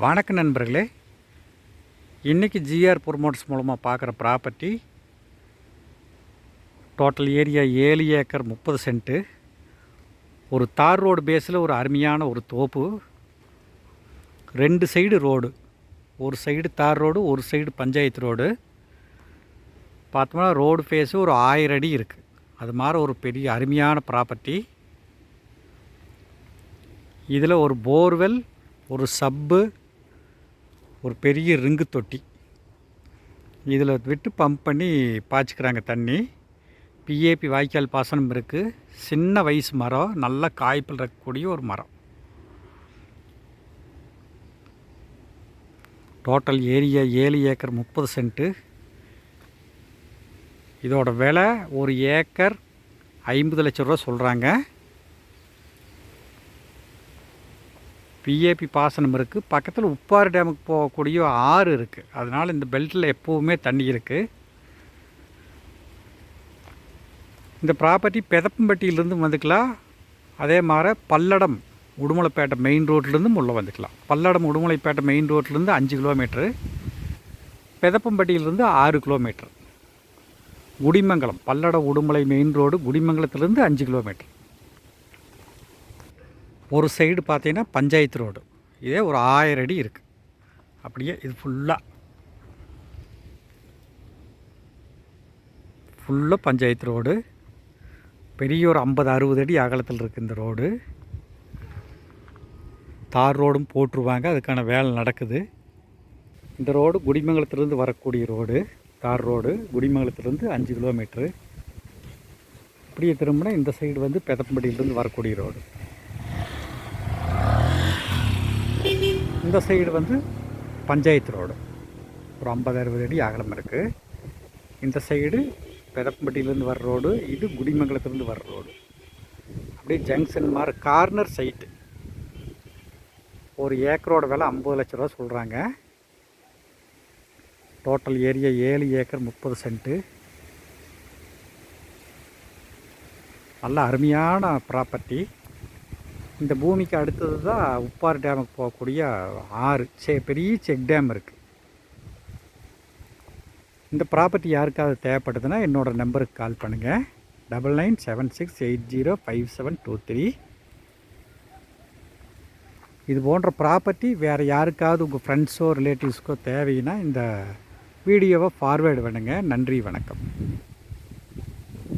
வணக்கம் நண்பர்களே. இன்றைக்கி ஜிஆர் ப்ரொமோட்டர்ஸ் மூலமாக பார்க்குற property total area 7 acre 30 cent. ஒரு தார் ரோடு பேஸில் ஒரு அருமையான ஒரு தோப்பு. 2 சைடு ரோடு, ஒரு சைடு தார் ரோடு, ஒரு சைடு பஞ்சாயத்து ரோடு. பார்த்தோம்னா ரோடு ஃபேஸு ஒரு 1000 அடி இருக்குது. அது மாதிரி ஒரு பெரிய அருமையான ப்ராப்பர்ட்டி. இதில் ஒரு போர்வெல், ஒரு சப்பு, ஒரு பெரிய ரிங்கு தொட்டி இதில் விட்டு பம்ப் பண்ணி பாய்ச்சிக்கிறாங்க தண்ணி. பிஏபி வாய்க்கால் பாசனம் இருக்குது. சின்ன வயசு மரம், நல்ல காய்ப்பில் இருக்கக்கூடிய ஒரு மரம். Total area 7 acre 30 cent. இதோட விலை ஒரு ஏக்கர் 50 லட்ச ரூபா சொல்கிறாங்க. பிஏபி பாசனம் இருக்குது. பக்கத்தில் உப்பாறு டேமுக்கு போகக்கூடிய ஆறு இருக்குது. அதனால் இந்த பெல்ட்டில் எப்போவுமே தண்ணி இருக்குது. இந்த ப்ராப்பர்ட்டி பெதப்பம்பட்டியிலேருந்து வந்துக்கலாம். அதே மாதிரி பல்லடம் உடுமலைப்பேட்டை மெயின் ரோட்லேருந்தும் உள்ளே வந்துக்கலாம். பல்லடம் உடுமலைப்பேட்டை மெயின் ரோட்லேருந்து 5 கிலோமீட்ரு, பெதப்பம்பட்டியிலேருந்து 6 kilometre. Kudimangalam Palladam Udumalai main road குடிமங்கலத்துலேருந்து 5 கிலோமீட்ரு. ஒரு சைடு பார்த்தீங்கன்னா பஞ்சாயத்து ரோடு. இதே ஒரு 1000 அடி இருக்குது. அப்படியே இது ஃபுல்லாக பஞ்சாயத்து ரோடு. பெரிய ஒரு 50-60 அடி அகலத்தில் இருக்குது இந்த ரோடு. தார் ரோடும் போட்டுருவாங்க, அதுக்கான வேலை நடக்குது. இந்த ரோடு குடிமங்கலத்திலேருந்து வரக்கூடிய ரோடு. தார் ரோடு குடிமங்கலத்திலேருந்து 5 கிலோமீட்ரு. இப்படியே திரும்பினா இந்த சைடு வந்து பெதப்பம்பட்டியிலேருந்து வரக்கூடிய ரோடு. இந்த சைடு வந்து பஞ்சாயத்து ரோடு, ஒரு 50-60 அடி அகலம் இருக்குது. இந்த சைடு பெதப்பம்பட்டியிலேருந்து வர்ற ரோடு, இது குடிமங்கலத்துலேருந்து வர்ற ரோடு. அப்படியே ஜங்ஷன் மாதிரி கார்னர் சைட்டு. ஒரு ஏக்கரோட விலை 50 லட்ச ரூபா சொல்கிறாங்க. Total area 7 acre 30 cent. நல்ல அருமையான ப்ராப்பர்ட்டி. இந்த பூமிக்கு அடுத்தது தான் உப்பாறு டேமுக்கு போகக்கூடிய ஆறு, பெரிய செக் டேம் இருக்குது. இந்த ப்ராப்பர்ட்டி யாருக்காவது தேவைப்படுதுன்னா என்னோடய நம்பருக்கு கால் பண்ணுங்கள். 9976805723. இது போன்ற ப்ராப்பர்ட்டி வேறு யாருக்காவது உங்கள் ஃப்ரெண்ட்ஸோ ரிலேட்டிவ்ஸ்க்கோ தேவைன்னா இந்த வீடியோவை ஃபார்வேர்டு பண்ணுங்கள். நன்றி, வணக்கம்.